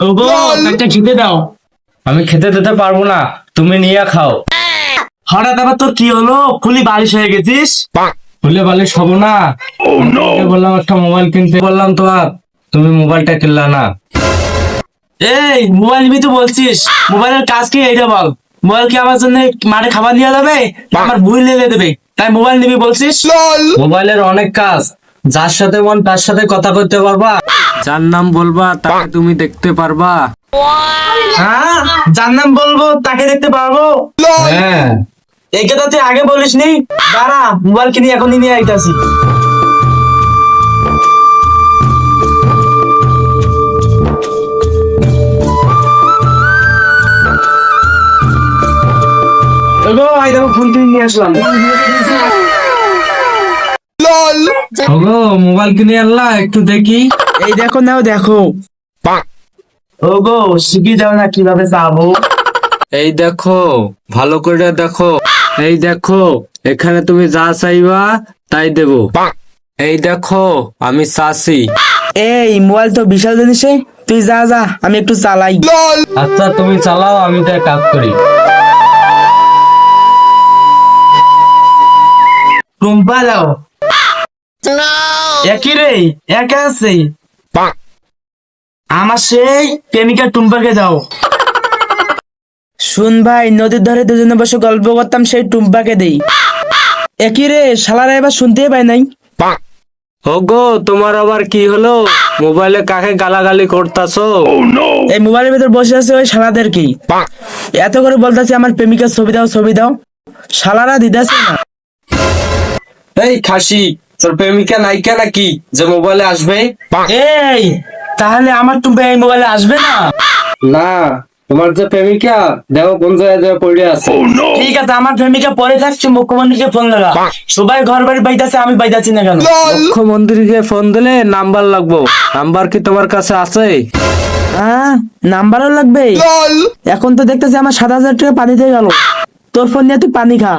ওগো একটা খেতে দাও। আমি খেতে দিতে পারবো না, তুমি নিয়ে খাও। হঠাৎ আবার তোর কি হলো? ফুলি বালিশ হয়ে গেছিস? ভুলে বালিশ হবো না। তোমাকে বললাম একটা মোবাইল কিনতে, বললাম তো আর তুমি মোবাইলটা কিনলা না। এই মোবাইল নিবি তো বলছিস, মোবাইলের কাজ কি এইটা বল। মোবাইল কি আমার জন্য মাঠে খাবার নিয়ে যাবে, আমার বুড়ি লেগে দেবে, তাই মোবাইল নিবি বলছিস? মোবাইলের অনেক কাজ, যার সাথে মন তার সাথে কথা বলতে পারবা, যার নাম বলবা তাকে তুমি দেখতে পারবা। হ্যাঁ, যার নাম বলবো তাকে দেখতে পারবো? হ্যাঁ, এই কথা তুই আগে বলিস নি। দাঁড়া, মোবাইল কিনে এখনই নিয়ে আইতাছি। ওগো, এই দেখো ফোন কিনে নিয়ে আসলাম। ওগো মোবাইল কিনে আনলা, একটু দেখি। এই দেখো, নাও দেখো। ওগো শিখিয়ে দাও না কিভাবে চাবো। এই দেখো, ভালো করে দেখো। এই দেখো, এখানে তুমি যা চাইবা তাই দেবো। এই দেখো, আমি চাচ্ছি। এই মোবাইল তো বিশাল জিনিস, তুই যা যা, আমি একটু চালাই। আচ্ছা তুমি চালাও, আমি তাই কাজ করি। টুম্পা যাও। একই রে, একা আছে। আমার সেই প্রেমিকা টুম্পাকে দাও। শুন ভাই, নদীর ধারে দুজনে বসে গল্প করতাম, সেই টুম্পাকে দেই। একই রে, শালারা এবার শুনতেই পাই নাই। ওগো তোমার আবার কি হলো? মোবাইলে কাকে গালাগালি করতাছো? এই মোবাইলের ভিতর বসে আছে ওই শালাদের কি এত করে বলতেছি আমার প্রেমিকার ছবি দাও, ছবি দাও, শালারা দিদাছে না। এই খাসি, তোর প্রেমিকা নায়িকা নাকি যে মোবাইলে আসবে? এই তাহলে আমার টুম্পা এই মোবাইলে আসবে না? না, তোমার যে প্রেমিকা দেখো কোন জায়গায় পড়ে আছে। ঠিক আছে, আমার প্রেমিকা পরে থাকছে, মুখ্যমন্ত্রীকে ফোন লাগা। সবাই ঘর বাড়ি পাইতাছে, আমি পাইতাছি না কেন? মুখ্যমন্ত্রীকে ফোন দিলে নাম্বার লাগবো, নাম্বার কি তোমার কাছে আছে? হ্যাঁ, নাম্বারও লাগবে। এখন তো দেখতেছি আমার 7,000 টাকা পানিতে গেল। তোর ফোন নিয়ে তুই পানি খা।